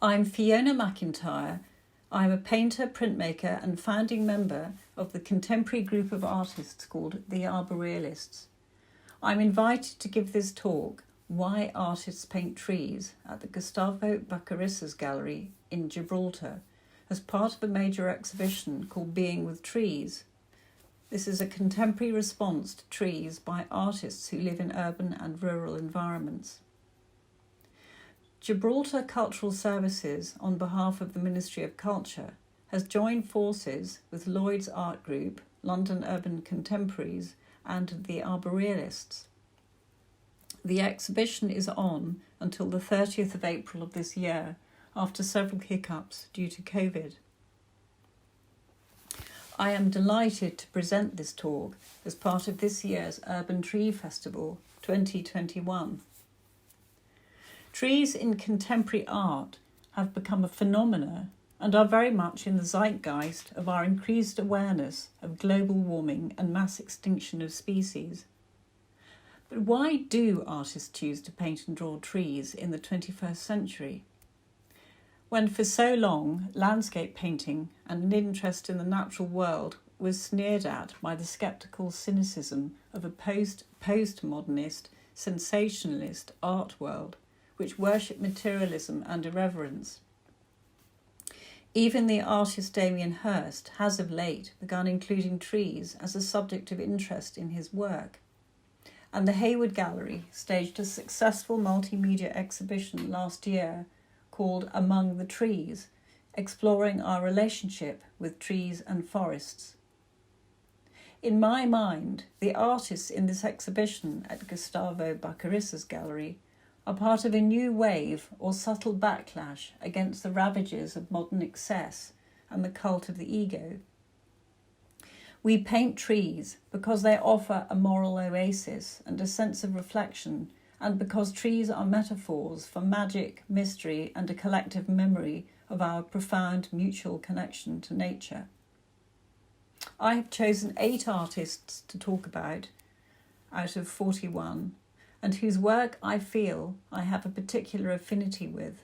I'm Fiona McIntyre. I'm a painter, printmaker and founding member of the contemporary group of artists called the Arborealists. I'm invited to give this talk, Why Artists Paint Trees, at the Gustavo Bacarissa's Gallery in Gibraltar, as part of a major exhibition called Being with Trees. This is a contemporary response to trees by artists who live in urban and rural environments. Gibraltar Cultural Services, on behalf of the Ministry of Culture, has joined forces with Lloyd's Art Group, London Urban Contemporaries, and the Arborealists. The exhibition is on until the 30th of April of this year, after several hiccups due to COVID. I am delighted to present this talk as part of this year's Urban Tree Festival 2021. Trees in contemporary art have become a phenomena and are very much in the zeitgeist of our increased awareness of global warming and mass extinction of species. But why do artists choose to paint and draw trees in the 21st century? When for so long landscape painting and an interest in the natural world was sneered at by the sceptical cynicism of a postmodernist, sensationalist art world, which worshipped materialism and irreverence. Even the artist Damien Hirst has of late begun including trees as a subject of interest in his work. And the Hayward Gallery staged a successful multimedia exhibition last year called Among the Trees, exploring our relationship with trees and forests. In my mind, the artists in this exhibition at Gustavo Bacarissa's Gallery are part of a new wave or subtle backlash against the ravages of modern excess and the cult of the ego. We paint trees because they offer a moral oasis and a sense of reflection, and because trees are metaphors for magic, mystery, and a collective memory of our profound mutual connection to nature. I have chosen 8 artists to talk about out of 41, and whose work I feel I have a particular affinity with.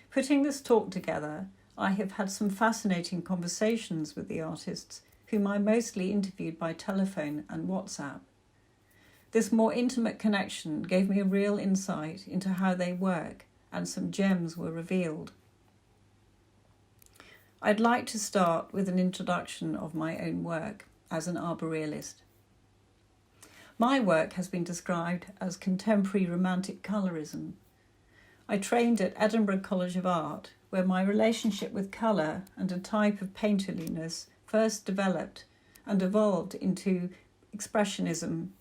Putting this talk together, I have had some fascinating conversations with the artists, whom I mostly interviewed by telephone and WhatsApp. This more intimate connection gave me a real insight into how they work, and some gems were revealed. I'd like to start with an introduction of my own work as an arborealist. My work has been described as contemporary romantic colorism. I trained at Edinburgh College of Art, where my relationship with colour and a type of painterliness first developed and evolved into expressionism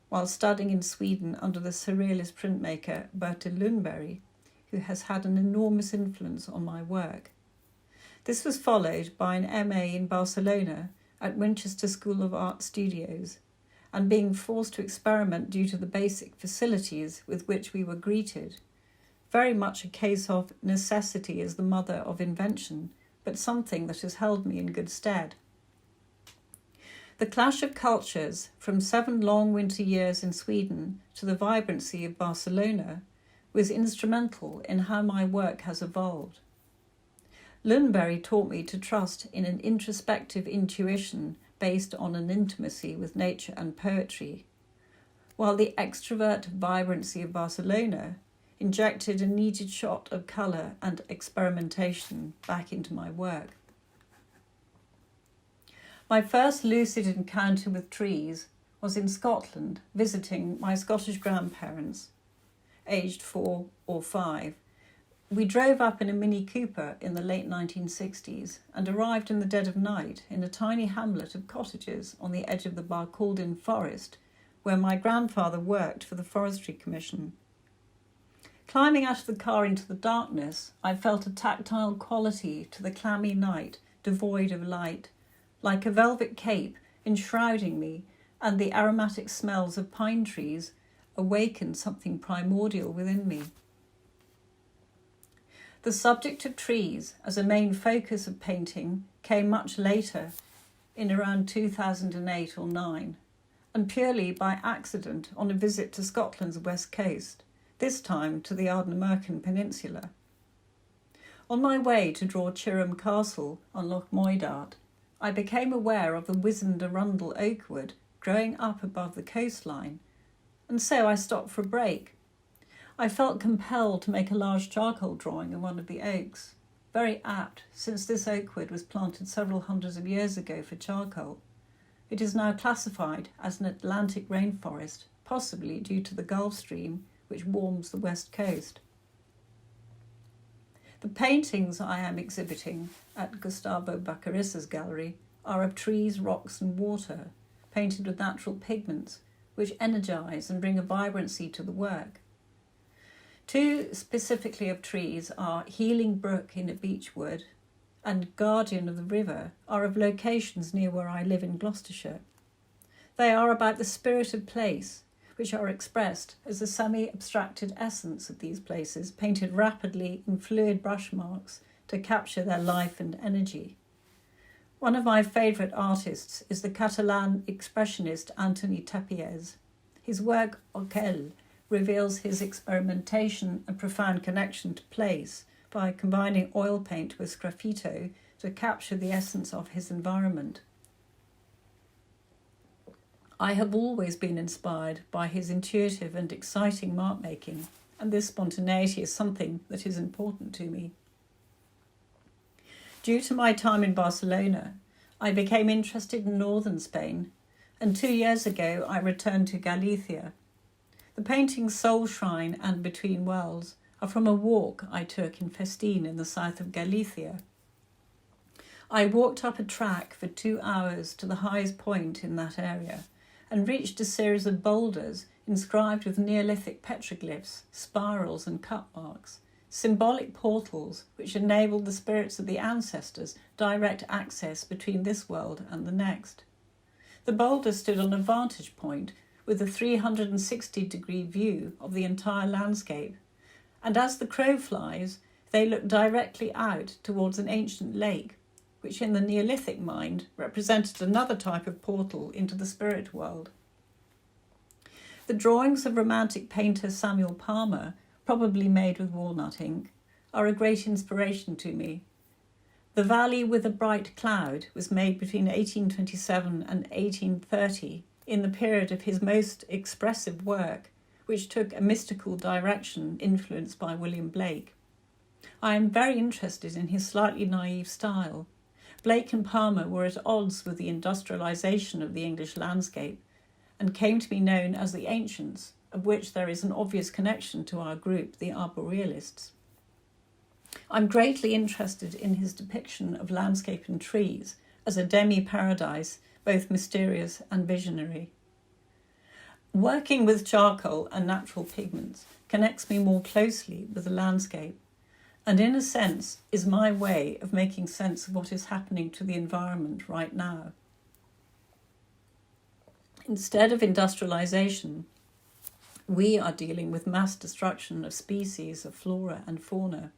while studying in Sweden under the surrealist printmaker Bertil Lundberg, who has had an enormous influence on my work. This was followed by an MA in Barcelona at Winchester School of Art Studios, and being forced to experiment due to the basic facilities with which we were greeted. Very much a case of necessity as the mother of invention, but something that has held me in good stead. The clash of cultures, from 7 long winter years in Sweden to the vibrancy of Barcelona, was instrumental in how my work has evolved. Lundberg taught me to trust in an introspective intuition based on an intimacy with nature and poetry, while the extrovert vibrancy of Barcelona injected a needed shot of colour and experimentation back into my work. My first lucid encounter with trees was in Scotland, visiting my Scottish grandparents, aged 4 or 5. We drove up in a Mini Cooper in the late 1960s and arrived in the dead of night in a tiny hamlet of cottages on the edge of the Barcaldine Forest, where my grandfather worked for the Forestry Commission. Climbing out of the car into the darkness, I felt a tactile quality to the clammy night, devoid of light, like a velvet cape enshrouding me, and the aromatic smells of pine trees awakened something primordial within me. The subject of trees as a main focus of painting came much later, in around 2008 or 9, and purely by accident on a visit to Scotland's west coast, this time to the Ardnamurchan Peninsula. On my way to draw Chirham Castle on Loch Moidart, I became aware of the wizened Arundel oak wood growing up above the coastline, and so I stopped for a break. I felt compelled to make a large charcoal drawing of one of the oaks, very apt since this oak wood was planted several hundreds of years ago for charcoal. It is now classified as an Atlantic rainforest, possibly due to the Gulf Stream, which warms the west coast. The paintings I am exhibiting at Gustavo Baccarissa's gallery are of trees, rocks and water, painted with natural pigments, which energise and bring a vibrancy to the work. Two specifically of trees are Healing Brook in a Beechwood and Guardian of the River are of locations near where I live in Gloucestershire. They are about the spirit of place, which are expressed as the semi-abstracted essence of these places, painted rapidly in fluid brush marks to capture their life and energy. One of my favourite artists is the Catalan expressionist Antoni Tapies. His work Oquel reveals his experimentation and profound connection to place by combining oil paint with sgraffito to capture the essence of his environment. I have always been inspired by his intuitive and exciting mark making, and this spontaneity is something that is important to me. Due to my time in Barcelona, I became interested in northern Spain, and 2 years ago I returned to Galicia. The paintings Soul Shrine and Between Wells are from a walk I took in Festín in the south of Galicia. I walked up a track for 2 hours to the highest point in that area and reached a series of boulders inscribed with Neolithic petroglyphs, spirals and cut marks, symbolic portals which enabled the spirits of the ancestors direct access between this world and the next. The boulders stood on a vantage point with a 360-degree view of the entire landscape, and as the crow flies, they look directly out towards an ancient lake, which in the Neolithic mind represented another type of portal into the spirit world. The drawings of Romantic painter Samuel Palmer, probably made with walnut ink, are a great inspiration to me. The Valley with a Bright Cloud was made between 1827 and 1830 in the period of his most expressive work, which took a mystical direction influenced by William Blake. I am very interested in his slightly naive style. Blake and Palmer were at odds with the industrialisation of the English landscape and came to be known as the Ancients, of which there is an obvious connection to our group, the Arborealists. I'm greatly interested in his depiction of landscape and trees as a demi-paradise, both mysterious and visionary. Working with charcoal and natural pigments connects me more closely with the landscape, and in a sense is my way of making sense of what is happening to the environment right now. Instead of industrialisation, we are dealing with mass destruction of species of flora and fauna.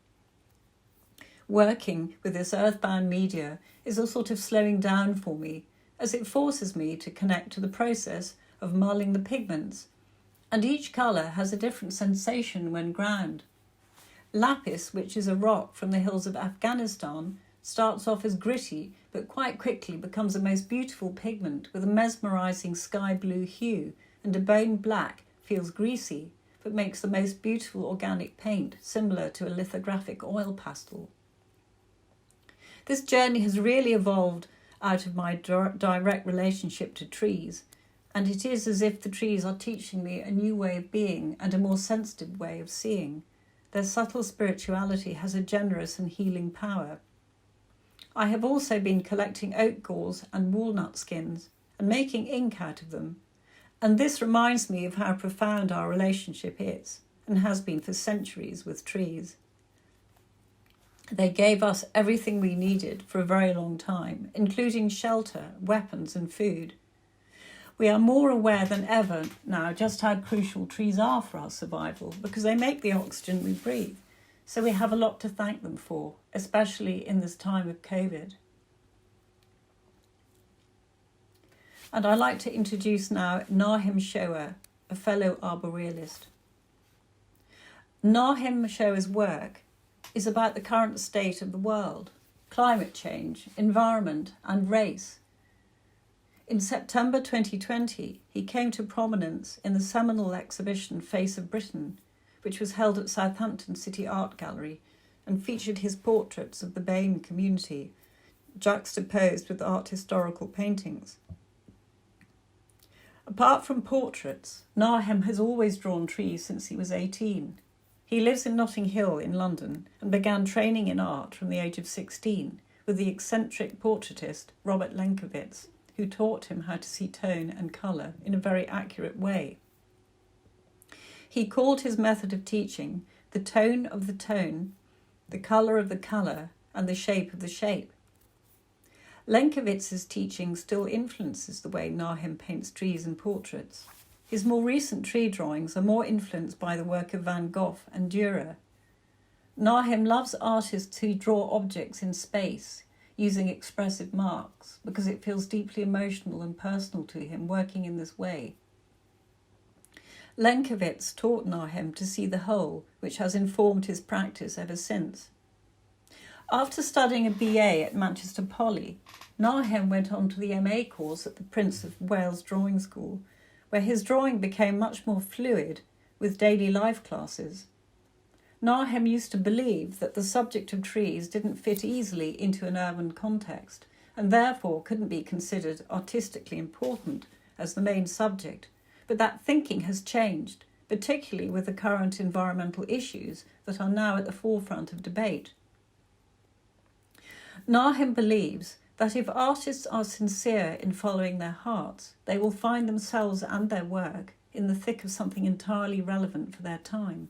Working with this earthbound media is a sort of slowing down for me, as it forces me to connect to the process of mulling the pigments, and each colour has a different sensation when ground. Lapis, which is a rock from the hills of Afghanistan, starts off as gritty, but quite quickly becomes a most beautiful pigment with a mesmerising sky blue hue, and a bone black feels greasy, but makes the most beautiful organic paint, similar to a lithographic oil pastel. This journey has really evolved out of my direct relationship to trees, and it is as if the trees are teaching me a new way of being and a more sensitive way of seeing. Their subtle spirituality has a generous and healing power. I have also been collecting oak gauze and walnut skins and making ink out of them, and this reminds me of how profound our relationship is and has been for centuries with trees. They gave us everything we needed for a very long time, including shelter, weapons and food. We are more aware than ever now just how crucial trees are for our survival, because they make the oxygen we breathe. So we have a lot to thank them for, especially in this time of COVID. And I'd like to introduce now Nahem Showa, a fellow arborealist. Nahem Showa's work is about the current state of the world, climate change, environment and race. In September 2020, he came to prominence in the seminal exhibition Face of Britain, which was held at Southampton City Art Gallery and featured his portraits of the BAME community, juxtaposed with art historical paintings. Apart from portraits, Nahem has always drawn trees since he was 18. He lives in Notting Hill in London and began training in art from the age of 16 with the eccentric portraitist Robert Lenkiewicz, who taught him how to see tone and colour in a very accurate way. He called his method of teaching the tone of the tone, the colour of the colour, and the shape of the shape. Lenkiewicz's teaching still influences the way Nahem paints trees and portraits. His more recent tree drawings are more influenced by the work of Van Gogh and Dürer. Nahem loves artists who draw objects in space, using expressive marks, because it feels deeply emotional and personal to him working in this way. Lenkiewicz taught Nahem to see the whole, which has informed his practice ever since. After studying a BA at Manchester Poly, Nahem went on to the MA course at the Prince of Wales Drawing School, where his drawing became much more fluid with daily life classes. Nahem used to believe that the subject of trees didn't fit easily into an urban context and therefore couldn't be considered artistically important as the main subject, but that thinking has changed, particularly with the current environmental issues that are now at the forefront of debate. Nahem believes that if artists are sincere in following their hearts, they will find themselves and their work in the thick of something entirely relevant for their time.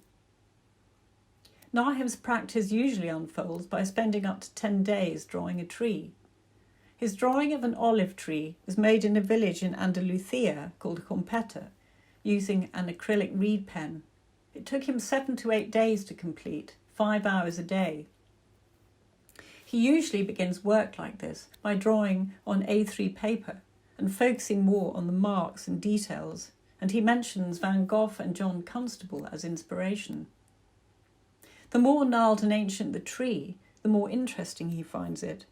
Nahem's practice usually unfolds by spending up to 10 days drawing a tree. His drawing of an olive tree was made in a village in Andalusia called Competa, using an acrylic reed pen. It took him 7 to 8 days to complete, 5 hours a day. He usually begins work like this by drawing on A3 paper and focusing more on the marks and details, and he mentions Van Gogh and John Constable as inspiration. The more gnarled and ancient the tree, the more interesting he finds it.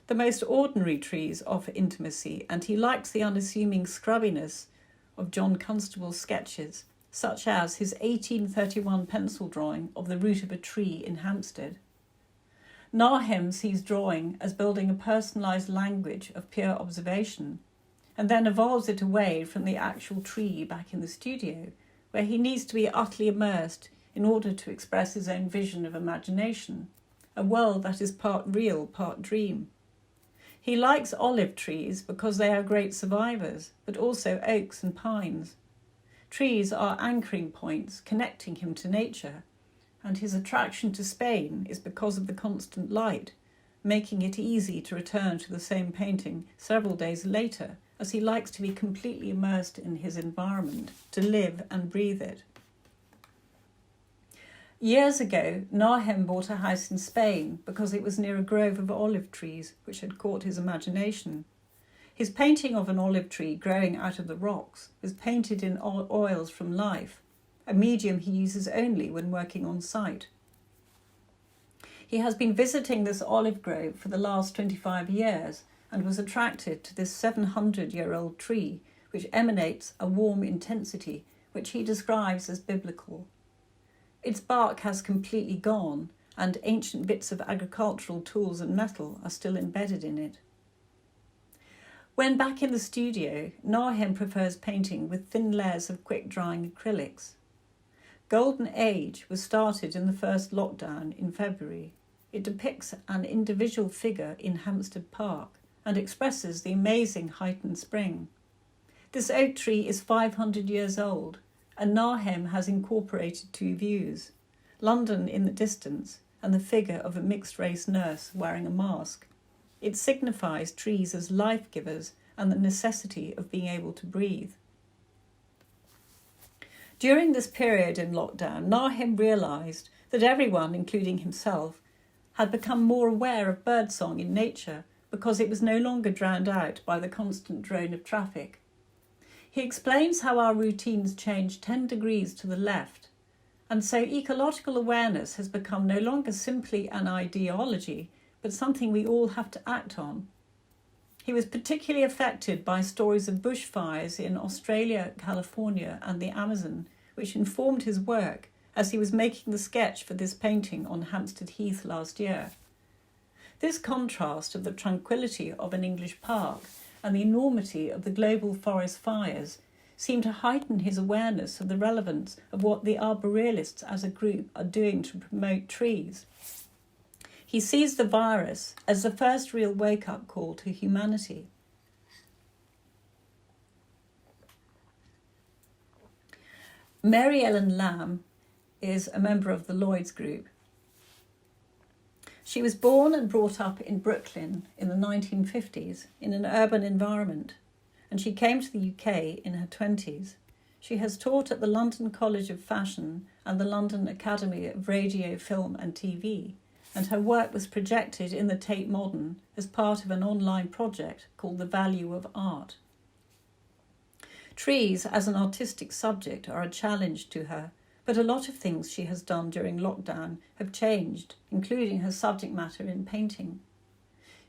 The most ordinary trees offer intimacy, and he likes the unassuming scrubbiness of John Constable's sketches, such as his 1831 pencil drawing of the root of a tree in Hampstead. Nahem sees drawing as building a personalised language of pure observation, and then evolves it away from the actual tree back in the studio, where he needs to be utterly immersed in order to express his own vision of imagination, a world that is part real, part dream. He likes olive trees because they are great survivors, but also oaks and pines. Trees are anchoring points connecting him to nature, and his attraction to Spain is because of the constant light, making it easy to return to the same painting several days later, as he likes to be completely immersed in his environment, to live and breathe it. Years ago, Nahem bought a house in Spain because it was near a grove of olive trees which had caught his imagination. His painting of an olive tree growing out of the rocks is painted in oils from life, a medium he uses only when working on site. He has been visiting this olive grove for the last 25 years and was attracted to this 700-year-old tree which emanates a warm intensity which he describes as biblical. Its bark has completely gone, and ancient bits of agricultural tools and metal are still embedded in it. When back in the studio, Nahem prefers painting with thin layers of quick-drying acrylics. Golden Age was started in the first lockdown in February. It depicts an individual figure in Hampstead Park and expresses the amazing heightened spring. This oak tree is 500 years old, and Nahem has incorporated 2 views, London in the distance and the figure of a mixed-race nurse wearing a mask. It signifies trees as life-givers and the necessity of being able to breathe. During this period in lockdown, Nahem realised that everyone, including himself, had become more aware of birdsong in nature because it was no longer drowned out by the constant drone of traffic. He explains how our routines change 10 degrees to the left, And so ecological awareness has become no longer simply an ideology, but something we all have to act on. He was particularly affected by stories of bushfires in Australia, California, and the Amazon, which informed his work as he was making the sketch for this painting on Hampstead Heath last year. This contrast of the tranquility of an English park and the enormity of the global forest fires seemed to heighten his awareness of the relevance of what the Arborealists as a group are doing to promote trees. He sees the virus as the first real wake-up call to humanity. Mary Ellen Lamb is a member of the Lloyd's Group. She was born and brought up in Brooklyn in the 1950s in an urban environment, and she came to the UK in her 20s. She has taught at the London College of Fashion and the London Academy of Radio, Film and TV, and her work was projected in the Tate Modern as part of an online project called The Value of Art. Trees as an artistic subject are a challenge to her, but a lot of things she has done during lockdown have changed, including her subject matter in painting.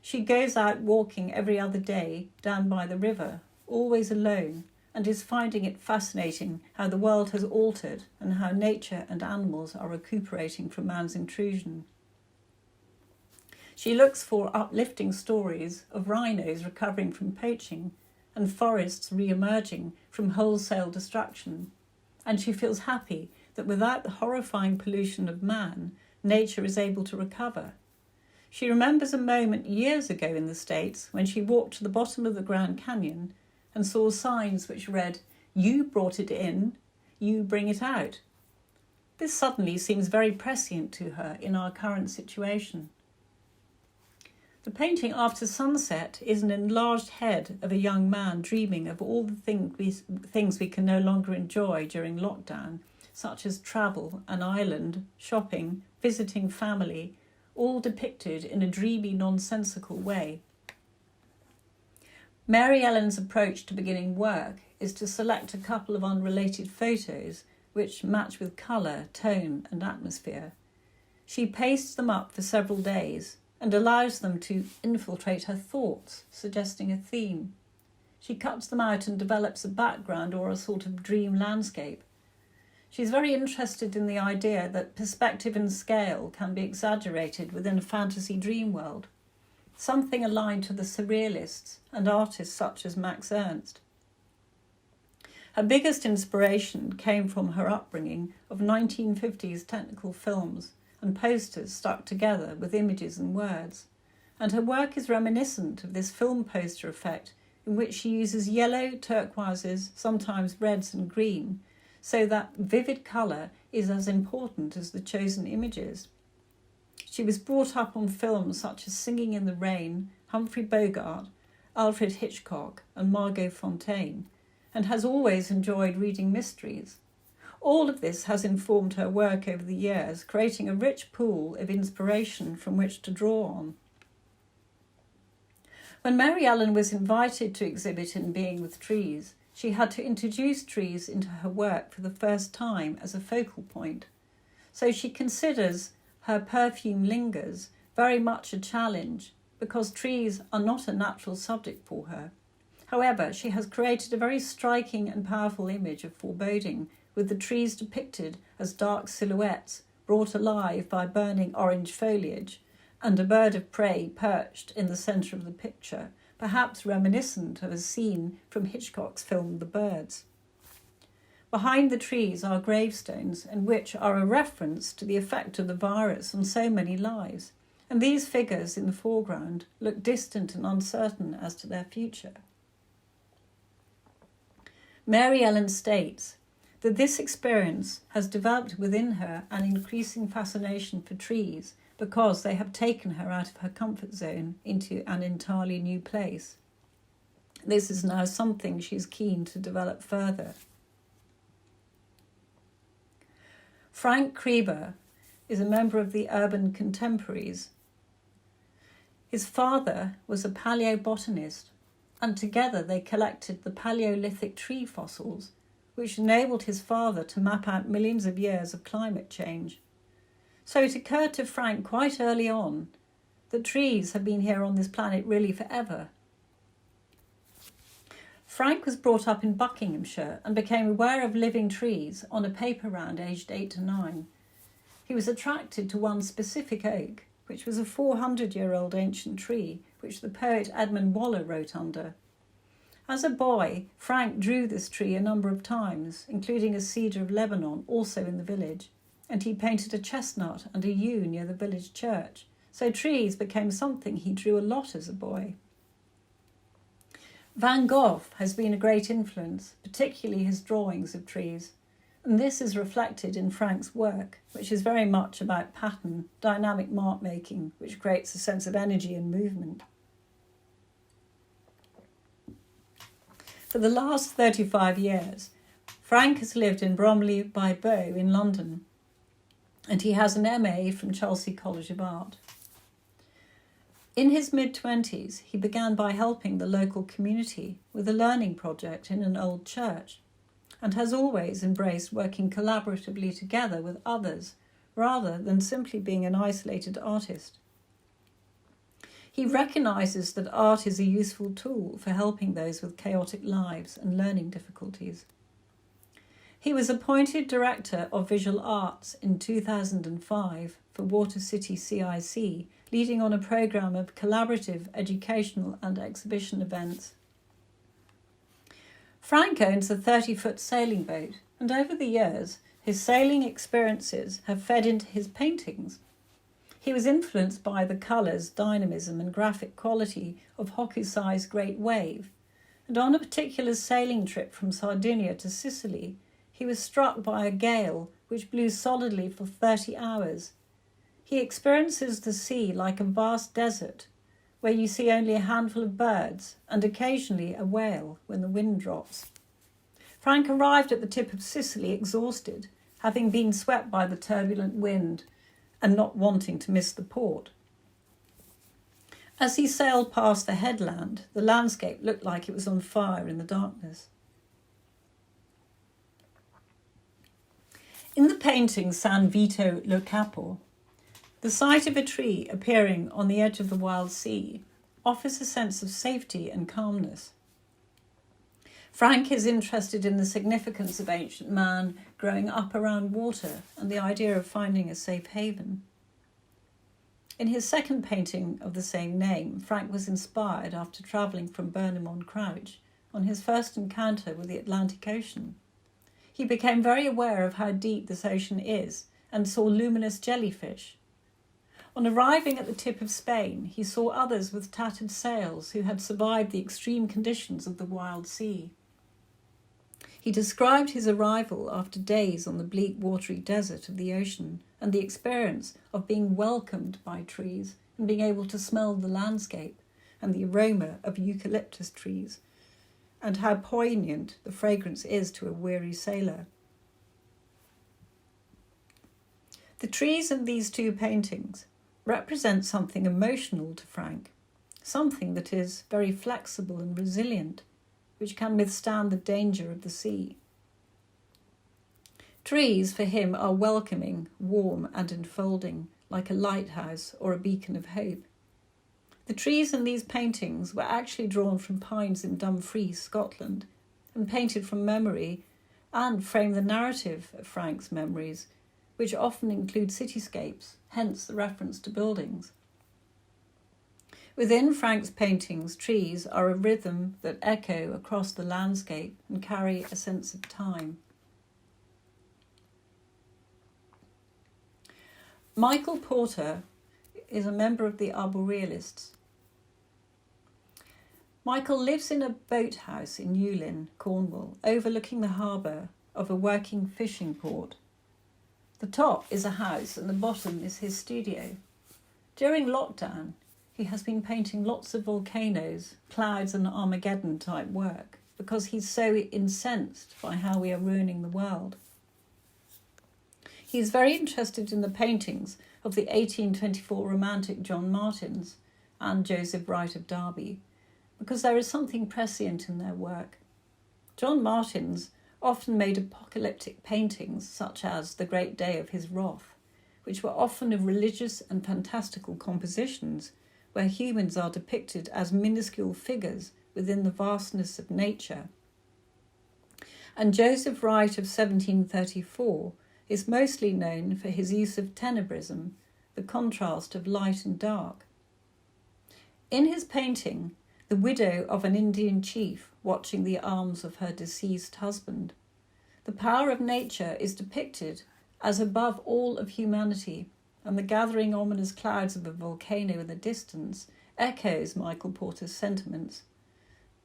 She goes out walking every other day down by the river, always alone, and is finding it fascinating how the world has altered and how nature and animals are recuperating from man's intrusion. She looks for uplifting stories of rhinos recovering from poaching and forests re-emerging from wholesale destruction, and she feels happy that without the horrifying pollution of man, nature is able to recover. She remembers a moment years ago in the States when she walked to the bottom of the Grand Canyon and saw signs which read, "You brought it in, you bring it out." This suddenly seems very prescient to her in our current situation. The painting After Sunset is an enlarged head of a young man dreaming of all the things we can no longer enjoy during lockdown, such as travel, an island, shopping, visiting family, all depicted in a dreamy, nonsensical way. Mary Ellen's approach to beginning work is to select a couple of unrelated photos which match with colour, tone and atmosphere. She pastes them up for several days and allows them to infiltrate her thoughts, suggesting a theme. She cuts them out and develops a background or a sort of dream landscape. She's very interested in the idea that perspective and scale can be exaggerated within a fantasy dream world, something aligned to the surrealists and artists such as Max Ernst. Her biggest inspiration came from her upbringing of 1950s technical films and posters stuck together with images and words, and her work is reminiscent of this film poster effect in which she uses yellow, turquoises, sometimes reds and green, so that vivid colour is as important as the chosen images. She was brought up on films such as Singing in the Rain, Humphrey Bogart, Alfred Hitchcock and Margot Fonteyn, and has always enjoyed reading mysteries. All of this has informed her work over the years, creating a rich pool of inspiration from which to draw on. When Mary Ellen was invited to exhibit in Being with Trees, she had to introduce trees into her work for the first time as a focal point. So she considers her Perfume Lingers very much a challenge because trees are not a natural subject for her. However, she has created a very striking and powerful image of foreboding, with the trees depicted as dark silhouettes brought alive by burning orange foliage, and a bird of prey perched in the centre of the picture, perhaps reminiscent of a scene from Hitchcock's film The Birds. Behind the trees are gravestones, and which are a reference to the effect of the virus on so many lives, and these figures in the foreground look distant and uncertain as to their future. Mary Ellen states that this experience has developed within her an increasing fascination for trees because they have taken her out of her comfort zone into an entirely new place. This is now something she's keen to develop further. Frank Krieber is a member of the Urban Contemporaries. His father was a paleobotanist, and together they collected the Paleolithic tree fossils, which enabled his father to map out millions of years of climate change. So it occurred to Frank quite early on that trees have been here on this planet really forever. Frank was brought up in Buckinghamshire and became aware of living trees on a paper round aged 8 to 9. He was attracted to one specific oak, which was a 400-year-old ancient tree, which the poet Edmund Waller wrote under. As a boy, Frank drew this tree a number of times, including a cedar of Lebanon, also in the village, and he painted a chestnut and a yew near the village church, so trees became something he drew a lot as a boy. Van Gogh has been a great influence, particularly his drawings of trees, and this is reflected in Frank's work, which is very much about pattern, dynamic mark making, which creates a sense of energy and movement. For the last 35 years, Frank has lived in Bromley by Bow in London, and he has an MA from Chelsea College of Art. In his mid-20s, he began by helping the local community with a learning project in an old church, and has always embraced working collaboratively together with others, rather than simply being an isolated artist. He recognises that art is a useful tool for helping those with chaotic lives and learning difficulties. He was appointed Director of Visual Arts in 2005 for Water City CIC, leading on a programme of collaborative educational and exhibition events. Frank owns a 30-foot sailing boat, and over the years, his sailing experiences have fed into his paintings. He was influenced by the colours, dynamism and graphic quality of Hokusai's Great Wave, and on a particular sailing trip from Sardinia to Sicily, he was struck by a gale which blew solidly for 30 hours. He experiences the sea like a vast desert, where you see only a handful of birds and occasionally a whale when the wind drops. Frank arrived at the tip of Sicily exhausted, having been swept by the turbulent wind and not wanting to miss the port. As he sailed past the headland, the landscape looked like it was on fire in the darkness. In the painting San Vito lo Capo, the sight of a tree appearing on the edge of the wild sea offers a sense of safety and calmness. Frank is interested in the significance of ancient man growing up around water and the idea of finding a safe haven. In his second painting of the same name, Frank was inspired after travelling from Burnham-on-Crouch on his first encounter with the Atlantic Ocean. He became very aware of how deep this ocean is and saw luminous jellyfish. On arriving at the tip of Spain, he saw others with tattered sails who had survived the extreme conditions of the wild sea. He described his arrival after days on the bleak watery desert of the ocean and the experience of being welcomed by trees and being able to smell the landscape and the aroma of eucalyptus trees, and how poignant the fragrance is to a weary sailor. The trees in these two paintings represent something emotional to Frank, something that is very flexible and resilient, which can withstand the danger of the sea. Trees for him are welcoming, warm and enfolding, like a lighthouse or a beacon of hope. The trees in these paintings were actually drawn from pines in Dumfries, Scotland, and painted from memory and frame the narrative of Frank's memories, which often include cityscapes, hence the reference to buildings. Within Frank's paintings, trees are a rhythm that echo across the landscape and carry a sense of time. Michael Porter is a member of the Arborealists. Michael lives in a boathouse in Newlyn, Cornwall, overlooking the harbour of a working fishing port. The top is a house and the bottom is his studio. During lockdown, he has been painting lots of volcanoes, clouds and Armageddon type work because he's so incensed by how we are ruining the world. He is very interested in the paintings of the 1824 romantic John Martins and Joseph Wright of Derby because there is something prescient in their work. John Martins often made apocalyptic paintings such as The Great Day of His Wrath, which were often of religious and fantastical compositions where humans are depicted as minuscule figures within the vastness of nature. And Joseph Wright of 1734 is mostly known for his use of tenebrism, the contrast of light and dark. In his painting, The Widow of an Indian Chief Watching the Arms of Her Deceased Husband, the power of nature is depicted as above all of humanity, and the gathering ominous clouds of a volcano in the distance echoes Michael Porter's sentiments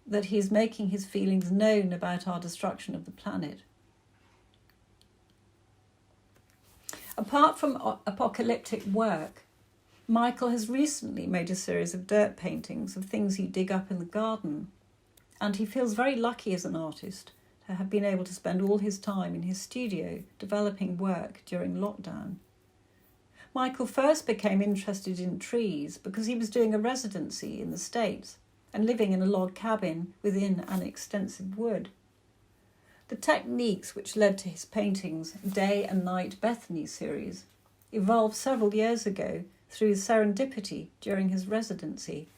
that he is making his feelings known about our destruction of the planet. Apart from apocalyptic work, Michael has recently made a series of dirt paintings of things you dig up in the garden, and he feels very lucky as an artist to have been able to spend all his time in his studio developing work during lockdown. Michael first became interested in trees because he was doing a residency in the States and living in a log cabin within an extensive wood. The techniques which led to his paintings' Day and Night Bethany series evolved several years ago through serendipity during his residency.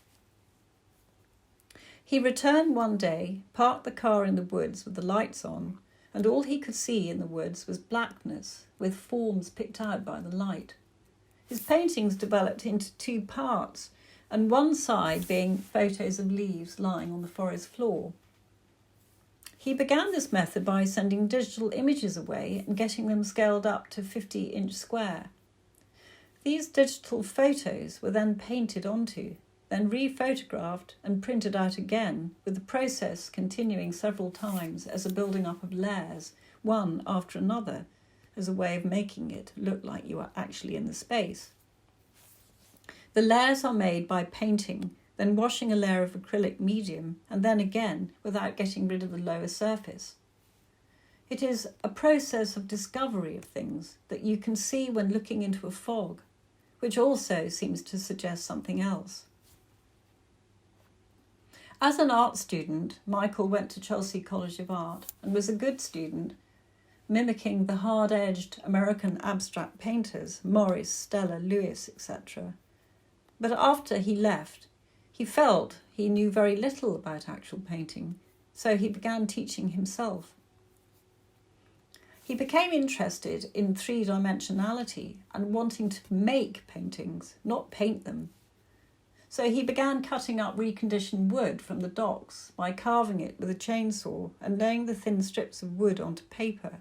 He returned one day, parked the car in the woods with the lights on, and all he could see in the woods was blackness with forms picked out by the light. His paintings developed into two parts, and one side being photos of leaves lying on the forest floor. He began this method by sending digital images away and getting them scaled up to 50-inch square. These digital photos were then painted onto, then re-photographed and printed out again, with the process continuing several times as a building up of layers, one after another, as a way of making it look like you are actually in the space. The layers are made by painting, then washing a layer of acrylic medium, and then again without getting rid of the lower surface. It is a process of discovery of things that you can see when looking into a fog, which also seems to suggest something else. As an art student, Michael went to Chelsea College of Art and was a good student, mimicking the hard-edged American abstract painters, Morris, Stella, Lewis, etc. But after he left, he felt he knew very little about actual painting, so he began teaching himself. He became interested in three-dimensionality and wanting to make paintings, not paint them. So he began cutting up reconditioned wood from the docks by carving it with a chainsaw and laying the thin strips of wood onto paper.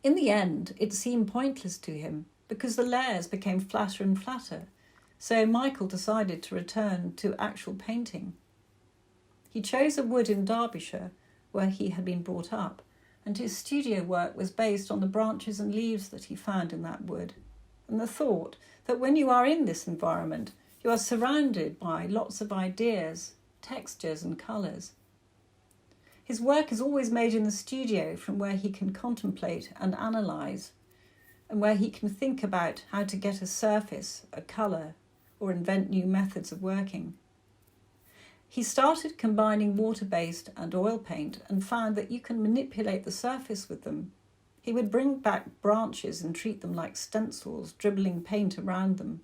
In the end, it seemed pointless to him because the layers became flatter and flatter, so Michael decided to return to actual painting. He chose a wood in Derbyshire, where he had been brought up, and his studio work was based on the branches and leaves that he found in that wood, and the thought that when you are in this environment, you are surrounded by lots of ideas, textures and colours. His work is always made in the studio, from where he can contemplate and analyse, and where he can think about how to get a surface, a colour, or invent new methods of working. He started combining water-based and oil paint and found that you can manipulate the surface with them. He would bring back branches and treat them like stencils, dribbling paint around them.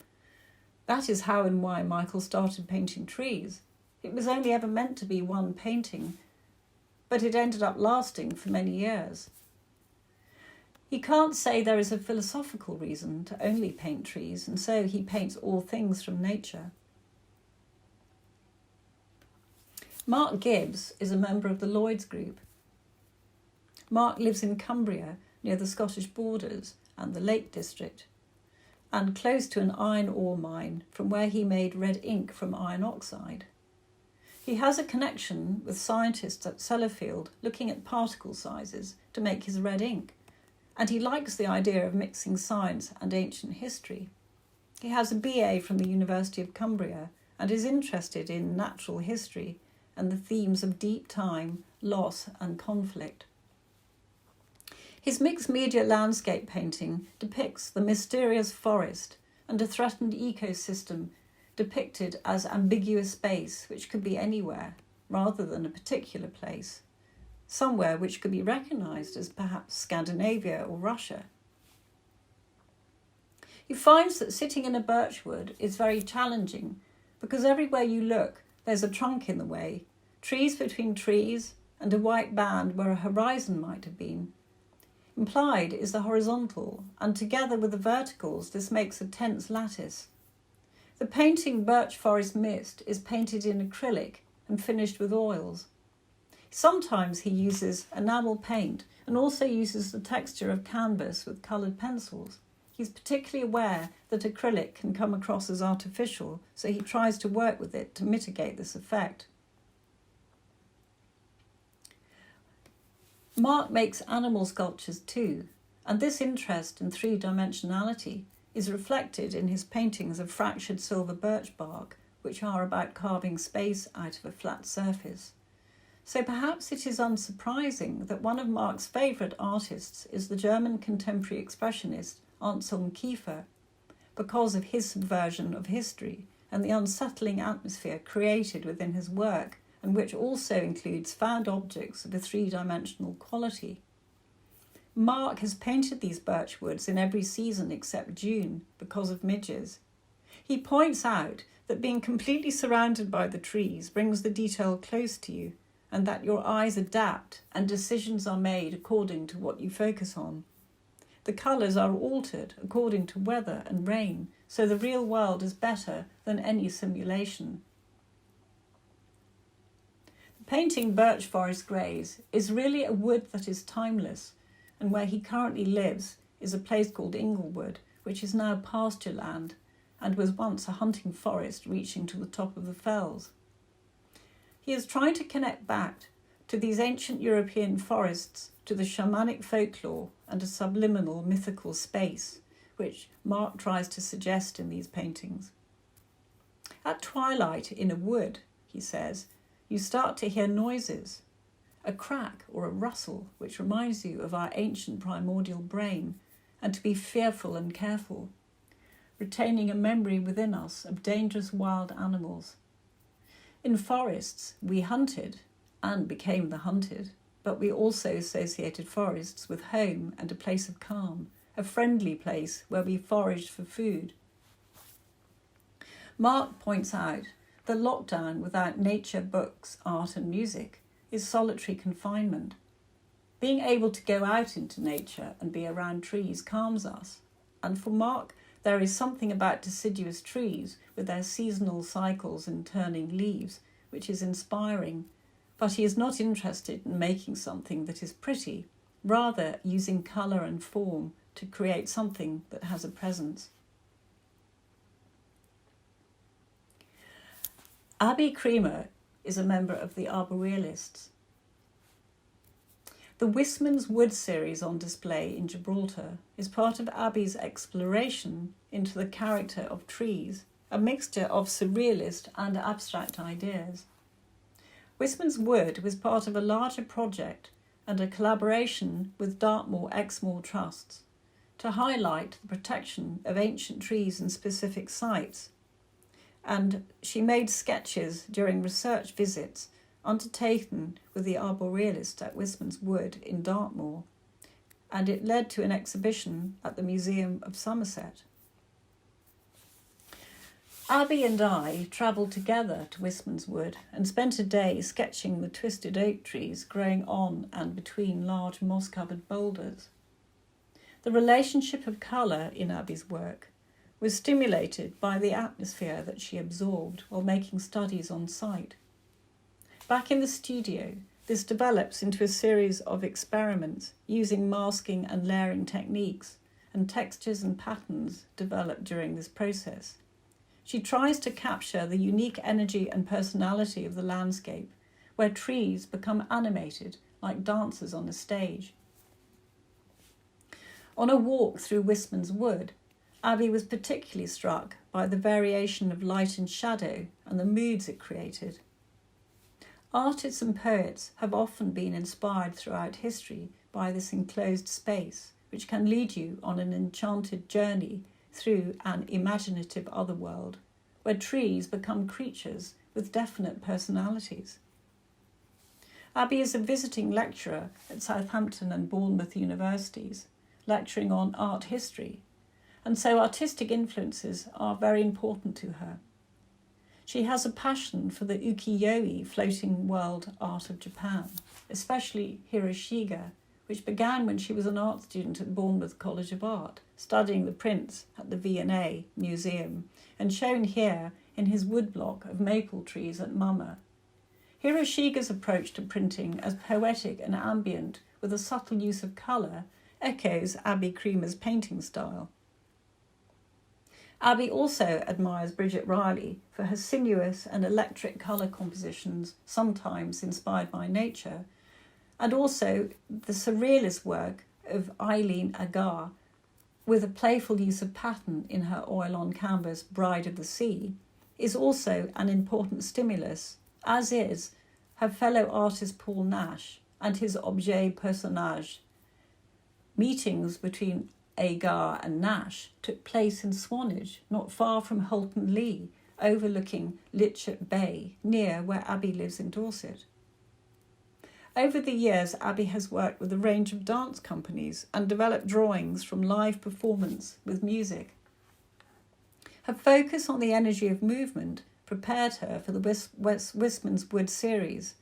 That is how and why Michael started painting trees. It was only ever meant to be one painting, but it ended up lasting for many years. He can't say there is a philosophical reason to only paint trees, and so he paints all things from nature. Mark Gibbs is a member of the Lloyds Group. Mark lives in Cumbria, near the Scottish borders and the Lake District, and close to an iron ore mine from where he made red ink from iron oxide. He has a connection with scientists at Sellafield looking at particle sizes to make his red ink, and he likes the idea of mixing science and ancient history. He has a BA from the University of Cumbria and is interested in natural history and the themes of deep time, loss and conflict. His mixed media landscape painting depicts the mysterious forest and a threatened ecosystem depicted as ambiguous space which could be anywhere rather than a particular place. somewhere which could be recognised as perhaps Scandinavia or Russia. He finds that sitting in a birchwood is very challenging because everywhere you look, there's a trunk in the way, trees between trees, and a white band where a horizon might have been. Implied is the horizontal, and together with the verticals, this makes a tense lattice. The painting Birch Forest Mist is painted in acrylic and finished with oils. Sometimes he uses enamel paint and also uses the texture of canvas with coloured pencils. He's particularly aware that acrylic can come across as artificial, so he tries to work with it to mitigate this effect. Mark makes animal sculptures too, and this interest in three-dimensionality is reflected in his paintings of fractured silver birch bark, which are about carving space out of a flat surface. So perhaps it is unsurprising that one of Mark's favourite artists is the German contemporary expressionist Anselm Kiefer, because of his subversion of history and the unsettling atmosphere created within his work, and which also includes found objects of a three-dimensional quality. Mark has painted these birch woods in every season except June because of midges. He points out that being completely surrounded by the trees brings the detail close to you, and that your eyes adapt and decisions are made according to what you focus on. The colours are altered according to weather and rain, so the real world is better than any simulation. The painting Birch Forest Greys is really a wood that is timeless, and where he currently lives is a place called Inglewood, which is now pasture land and was once a hunting forest reaching to the top of the fells. He is trying to connect back to these ancient European forests, to the shamanic folklore and a subliminal mythical space, which Mark tries to suggest in these paintings. At twilight in a wood, he says, you start to hear noises, a crack or a rustle which reminds you of our ancient primordial brain, and to be fearful and careful, retaining a memory within us of dangerous wild animals. In forests, we hunted and became the hunted, but we also associated forests with home and a place of calm, a friendly place where we foraged for food. Mark points out that lockdown without nature, books, art and music is solitary confinement. Being able to go out into nature and be around trees calms us, and for Mark there is something about deciduous trees with their seasonal cycles and turning leaves which is inspiring, but he is not interested in making something that is pretty, rather using colour and form to create something that has a presence. Abby Krieber is a member of the Arborealists. The Wistman's Wood series on display in Gibraltar is part of Abby's exploration into the character of trees, a mixture of surrealist and abstract ideas. Wistman's Wood was part of a larger project and a collaboration with Dartmoor Exmoor Trusts to highlight the protection of ancient trees in specific sites, and she made sketches during research visits undertaken with the Arborealist at Wistman's Wood in Dartmoor, and it led to an exhibition at the Museum of Somerset. Abby and I travelled together to Wistman's Wood and spent a day sketching the twisted oak trees growing on and between large moss-covered boulders. The relationship of colour in Abby's work was stimulated by the atmosphere that she absorbed while making studies on site. Back in the studio, this develops into a series of experiments using masking and layering techniques, and textures and patterns developed during this process. She tries to capture the unique energy and personality of the landscape, where trees become animated like dancers on a stage. On a walk through Wistman's Wood, Abby was particularly struck by the variation of light and shadow and the moods it created. Artists and poets have often been inspired throughout history by this enclosed space, which can lead you on an enchanted journey through an imaginative otherworld, where trees become creatures with definite personalities. Abi is a visiting lecturer at Southampton and Bournemouth universities, lecturing on art history, and so artistic influences are very important to her. She has a passion for the ukiyo-e floating world art of Japan, especially Hiroshige, which began when she was an art student at Bournemouth College of Art, studying the prints at the V&A Museum, and shown here in his woodblock of maple trees at Mama. Hiroshige's approach to printing, as poetic and ambient with a subtle use of colour, echoes Abi Creamer's painting style. Abi also admires Bridget Riley for her sinuous and electric colour compositions, sometimes inspired by nature, and also the surrealist work of Eileen Agar, with a playful use of pattern in her oil-on canvas Bride of the Sea, is also an important stimulus, as is her fellow artist Paul Nash and his objet personnage. Meetings between Agar and Nash took place in Swanage, not far from Holton Lee, overlooking Litchett Bay, near where Abi lives in Dorset. Over the years, Abi has worked with a range of dance companies and developed drawings from live performance with music. Her focus on the energy of movement prepared her for the Wistman's Wood series.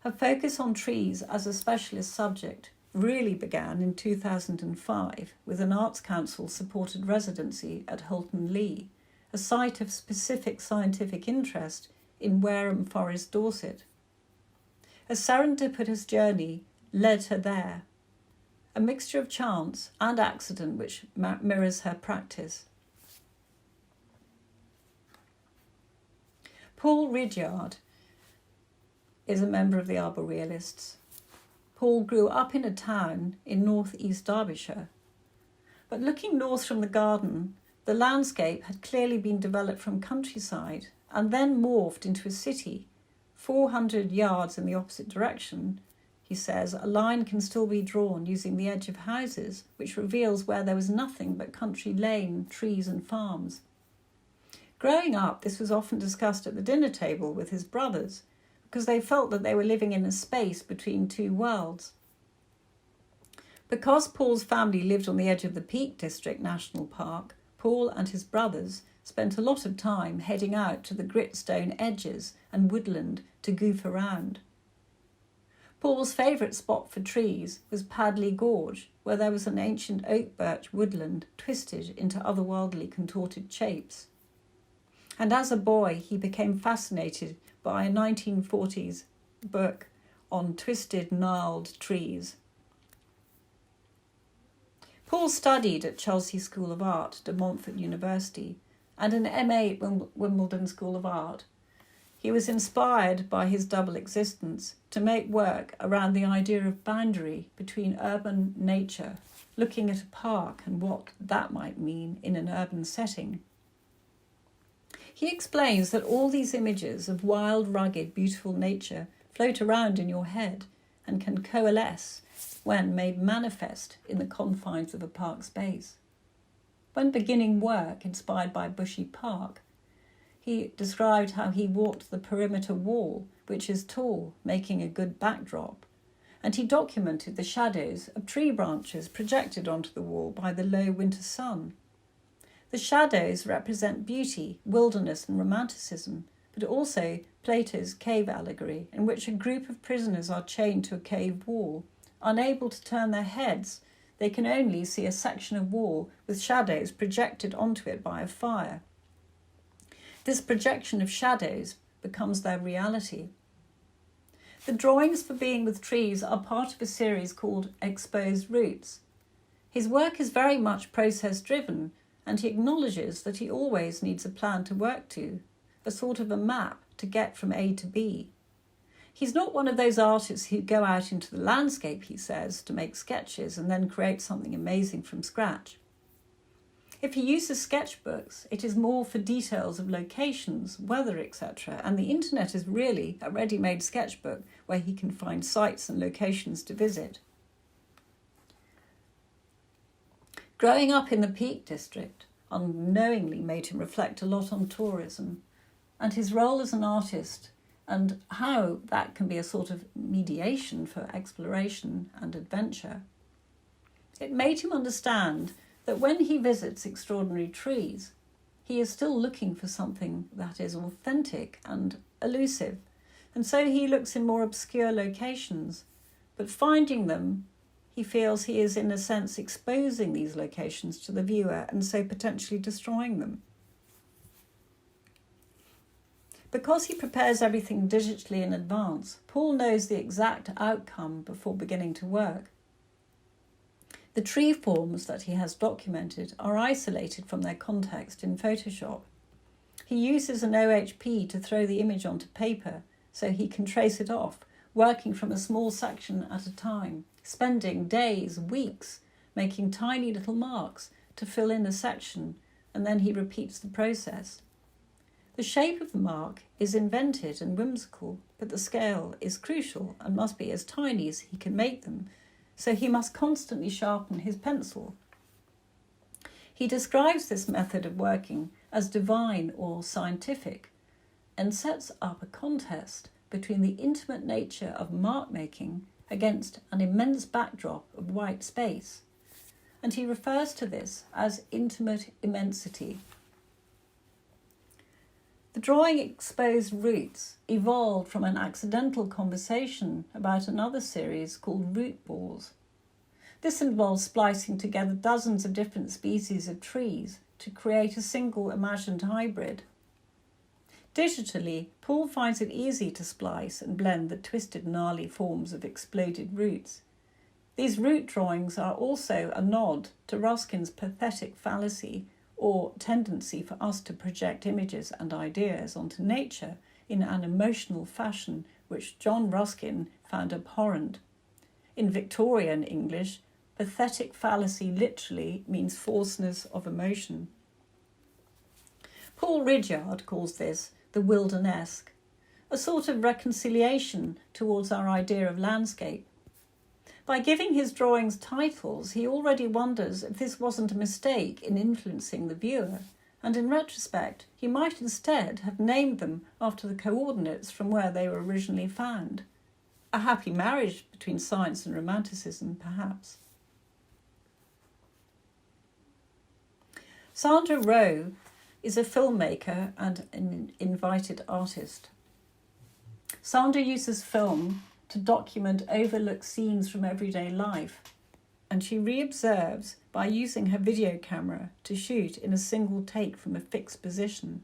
Her focus on trees as a specialist subject really began in 2005 with an Arts Council-supported residency at Holton Lee, a site of specific scientific interest in Wareham Forest, Dorset. A serendipitous journey led her there, a mixture of chance and accident which mirrors her practice. Paul Ridyard is a member of the Arborealists. Paul grew up in a town in north-east Derbyshire. But looking north from the garden, the landscape had clearly been developed from countryside and then morphed into a city. 400 yards in the opposite direction, he says, a line can still be drawn using the edge of houses, which reveals where there was nothing but country lane, trees and farms. Growing up, this was often discussed at the dinner table with his brothers, because they felt that they were living in a space between two worlds. Because Paul's family lived on the edge of the Peak District National Park, Paul and his brothers spent a lot of time heading out to the gritstone edges and woodland to goof around. Paul's favourite spot for trees was Padley Gorge, where there was an ancient oak-birch woodland twisted into otherworldly contorted shapes. And as a boy, he became fascinated by a 1940s book on twisted, gnarled trees. Paul studied at Chelsea School of Art, De Montfort University, and an MA at Wimbledon School of Art. He was inspired by his double existence to make work around the idea of boundary between urban nature, looking at a park and what that might mean in an urban setting. He explains that all these images of wild, rugged, beautiful nature float around in your head and can coalesce when made manifest in the confines of a park space. When beginning work inspired by Bushy Park, he described how he walked the perimeter wall, which is tall, making a good backdrop, and he documented the shadows of tree branches projected onto the wall by the low winter sun. The shadows represent beauty, wilderness and romanticism, but also Plato's cave allegory, in which a group of prisoners are chained to a cave wall. Unable to turn their heads, they can only see a section of wall with shadows projected onto it by a fire. This projection of shadows becomes their reality. The drawings for Being with Trees are part of a series called Exposed Roots. His work is very much process-driven, and he acknowledges that he always needs a plan to work to, a sort of a map to get from A to B. He's not one of those artists who go out into the landscape, he says, to make sketches and then create something amazing from scratch. If he uses sketchbooks, it is more for details of locations, weather, etc., and the internet is really a ready-made sketchbook where he can find sites and locations to visit. Growing up in the Peak District unknowingly made him reflect a lot on tourism, and his role as an artist and how that can be a sort of mediation for exploration and adventure. It made him understand that when he visits extraordinary trees, he is still looking for something that is authentic and elusive, and so he looks in more obscure locations, but finding them, he feels he is in a sense exposing these locations to the viewer and so potentially destroying them. Because he prepares everything digitally in advance, Paul knows the exact outcome before beginning to work. The tree forms that he has documented are isolated from their context in Photoshop. He uses an OHP to throw the image onto paper so he can trace it off, working from a small section at a time, spending days, weeks, making tiny little marks to fill in a section, and then he repeats the process. The shape of the mark is invented and whimsical, but the scale is crucial and must be as tiny as he can make them, so he must constantly sharpen his pencil. He describes this method of working as divine or scientific and sets up a contest between the intimate nature of mark making against an immense backdrop of white space, and he refers to this as intimate immensity. The drawing exposed roots evolved from an accidental conversation about another series called root balls. This involves splicing together dozens of different species of trees to create a single imagined hybrid. Digitally, Paul finds it easy to splice and blend the twisted, gnarly forms of exploded roots. These root drawings are also a nod to Ruskin's pathetic fallacy, or tendency for us to project images and ideas onto nature in an emotional fashion which John Ruskin found abhorrent. In Victorian English, pathetic fallacy literally means falseness of emotion. Paul Rudyard calls this the wildernesque, a sort of reconciliation towards our idea of landscape. By giving his drawings titles, he already wonders if this wasn't a mistake in influencing the viewer, and in retrospect, he might instead have named them after the coordinates from where they were originally found. A happy marriage between science and romanticism, perhaps. Sandra Rowe is a filmmaker and an invited artist. Sandra uses film to document overlooked scenes from everyday life, and she reobserves by using her video camera to shoot in a single take from a fixed position.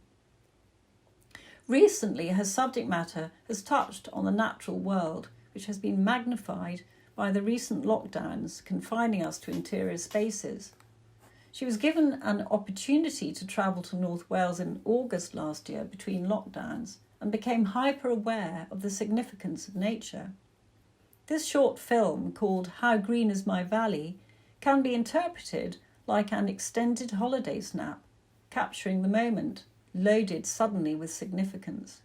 Recently, her subject matter has touched on the natural world, which has been magnified by the recent lockdowns confining us to interior spaces. She was given an opportunity to travel to North Wales in August last year between lockdowns and became hyper-aware of the significance of nature. This short film, called How Green Is My Valley, can be interpreted like an extended holiday snap, capturing the moment, loaded suddenly with significance.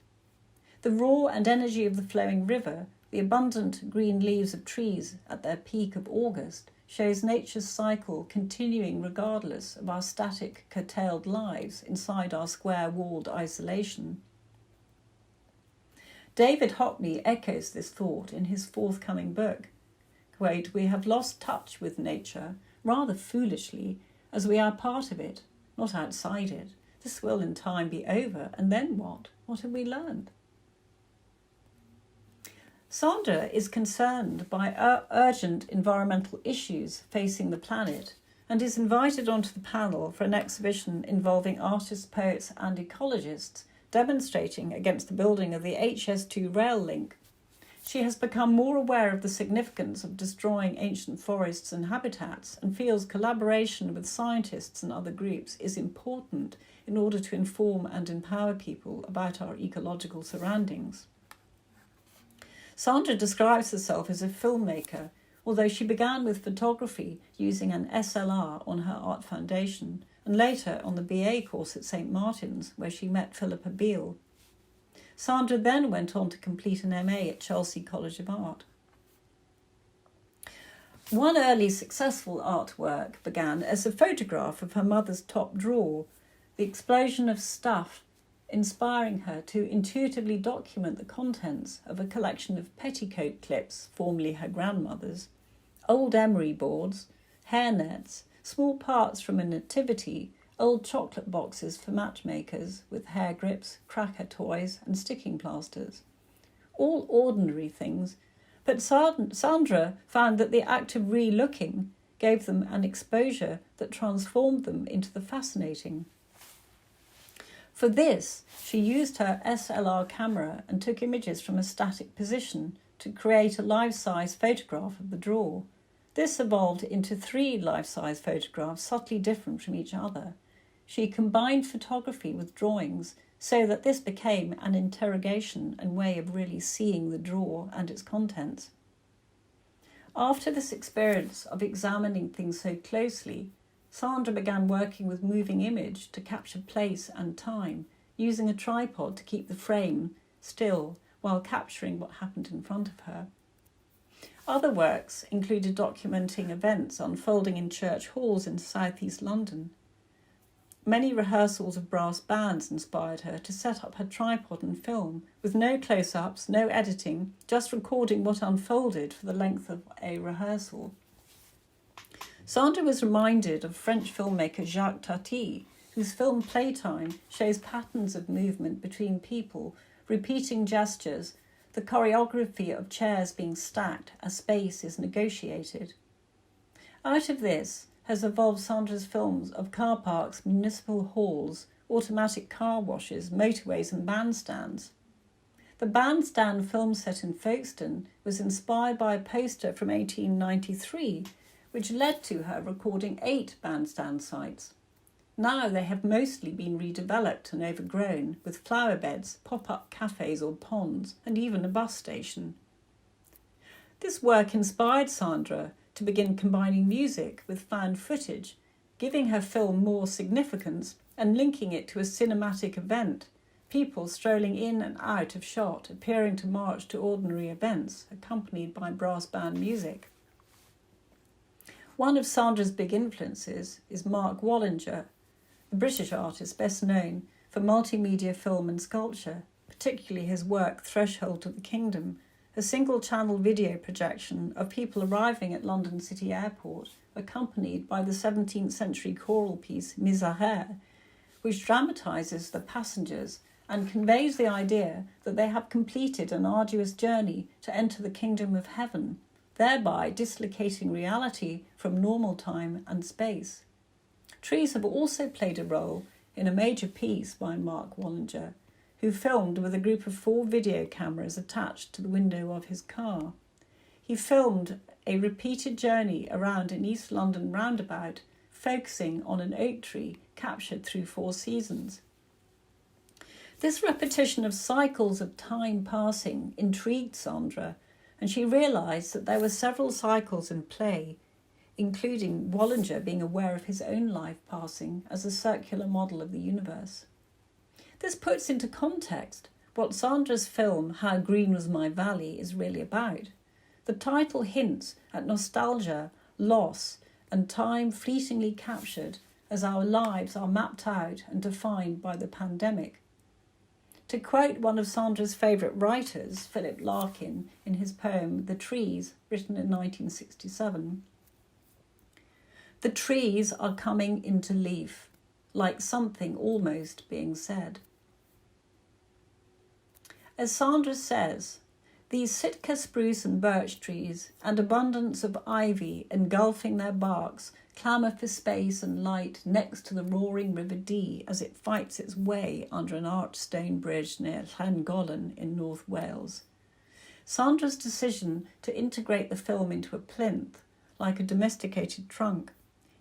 The roar and energy of the flowing river, the abundant green leaves of trees at their peak of August, shows nature's cycle continuing regardless of our static, curtailed lives inside our square-walled isolation. David Hockney echoes this thought in his forthcoming book. Quote, "We have lost touch with nature, rather foolishly, as we are part of it, not outside it. This will in time be over, and then what? What have we learned?" Sandra is concerned by urgent environmental issues facing the planet and is invited onto the panel for an exhibition involving artists, poets and ecologists demonstrating against the building of the HS2 rail link. She has become more aware of the significance of destroying ancient forests and habitats and feels collaboration with scientists and other groups is important in order to inform and empower people about our ecological surroundings. Sandra describes herself as a filmmaker, although she began with photography using an SLR on her art foundation and later on the BA course at St Martin's, where she met Philippa Beale. Sandra then went on to complete an MA at Chelsea College of Art. One early successful artwork began as a photograph of her mother's top drawer. The explosion of stuff inspiring her to intuitively document the contents of a collection of petticoat clips, formerly her grandmother's, old emery boards, hairnets, small parts from a nativity, old chocolate boxes for matchmakers with hair grips, cracker toys and sticking plasters. All ordinary things, but Sandra found that the act of re-looking gave them an exposure that transformed them into the fascinating. For this, she used her SLR camera and took images from a static position to create a life-size photograph of the drawer. This evolved into 3 life-size photographs, subtly different from each other. She combined photography with drawings so that this became an interrogation and way of really seeing the drawer and its contents. After this experience of examining things so closely, Sandra began working with moving image to capture place and time, using a tripod to keep the frame still while capturing what happened in front of her. Other works included documenting events unfolding in church halls in southeast London. Many rehearsals of brass bands inspired her to set up her tripod and film, with no close-ups, no editing, just recording what unfolded for the length of a rehearsal. Sandra was reminded of French filmmaker Jacques Tati, whose film Playtime shows patterns of movement between people, repeating gestures, the choreography of chairs being stacked as space is negotiated. Out of this has evolved Sandra's films of car parks, municipal halls, automatic car washes, motorways and bandstands. The bandstand film set in Folkestone was inspired by a poster from 1893, which led to her recording 8 bandstand sites. Now they have mostly been redeveloped and overgrown, with flower beds, pop-up cafes or ponds, and even a bus station. This work inspired Sandra to begin combining music with found footage, giving her film more significance and linking it to a cinematic event, people strolling in and out of shot, appearing to march to ordinary events, accompanied by brass band music. One of Sandra's big influences is Mark Wallinger, the British artist best known for multimedia film and sculpture, particularly his work Threshold of the Kingdom, a single-channel video projection of people arriving at London City Airport, accompanied by the 17th century choral piece Miserere, which dramatises the passengers and conveys the idea that they have completed an arduous journey to enter the kingdom of heaven, thereby dislocating reality from normal time and space. Trees have also played a role in a major piece by Mark Wallinger, who filmed with a group of 4 video cameras attached to the window of his car. He filmed a repeated journey around an East London roundabout, focusing on an oak tree captured through 4 seasons. This repetition of cycles of time passing intrigued Sandra, and she realised that there were several cycles in play, including Wallinger being aware of his own life passing as a circular model of the universe. This puts into context what Sandra's film How Green Was My Valley is really about. The title hints at nostalgia, loss, and time fleetingly captured as our lives are mapped out and defined by the pandemic. To quote one of Sandra's favourite writers, Philip Larkin, in his poem The Trees, written in 1967, "The trees are coming into leaf, like something almost being said." As Sandra says, these Sitka spruce and birch trees and abundance of ivy engulfing their barks clamour for space and light next to the roaring River Dee as it fights its way under an arched stone bridge near Llangollen in North Wales. Sandra's decision to integrate the film into a plinth, like a domesticated trunk,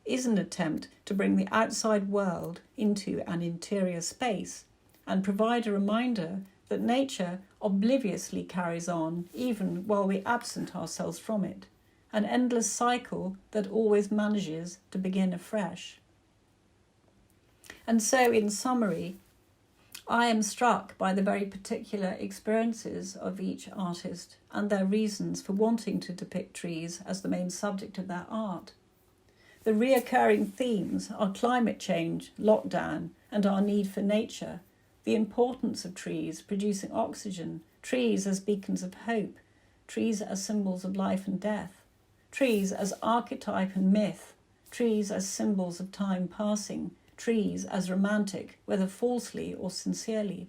is an attempt to bring the outside world into an interior space and provide a reminder that nature obliviously carries on even while we absent ourselves from it, an endless cycle that always manages to begin afresh. And so, in summary, I am struck by the very particular experiences of each artist and their reasons for wanting to depict trees as the main subject of their art. The reoccurring themes are climate change, lockdown, and our need for nature, the importance of trees producing oxygen, trees as beacons of hope, trees as symbols of life and death, trees as archetype and myth, trees as symbols of time passing, trees as romantic, whether falsely or sincerely,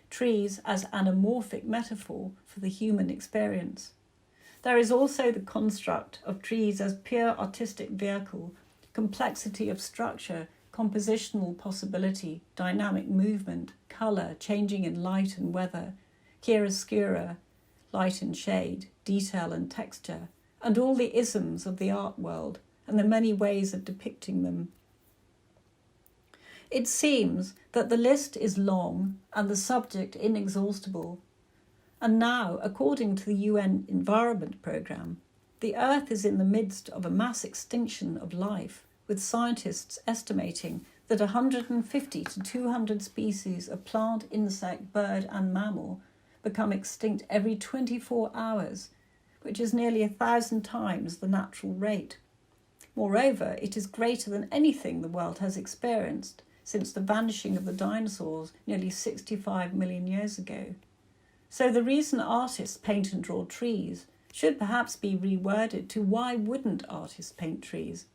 trees as anamorphic metaphor for the human experience. There is also the construct of trees as pure artistic vehicle, complexity of structure, compositional possibility, dynamic movement, colour changing in light and weather, chiaroscura, light and shade, detail and texture, and all the isms of the art world and the many ways of depicting them. It seems that the list is long and the subject inexhaustible. And now, according to the UN Environment Programme, the Earth is in the midst of a mass extinction of life, with scientists estimating that 150 to 200 species of plant, insect, bird and mammal become extinct every 24 hours, which is nearly 1,000 times the natural rate. Moreover, it is greater than anything the world has experienced since the vanishing of the dinosaurs nearly 65 million years ago. So the reason artists paint and draw trees should perhaps be reworded to why wouldn't artists paint trees?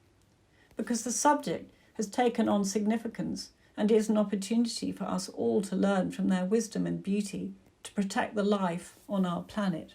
Because the subject has taken on significance and is an opportunity for us all to learn from their wisdom and beauty to protect the life on our planet.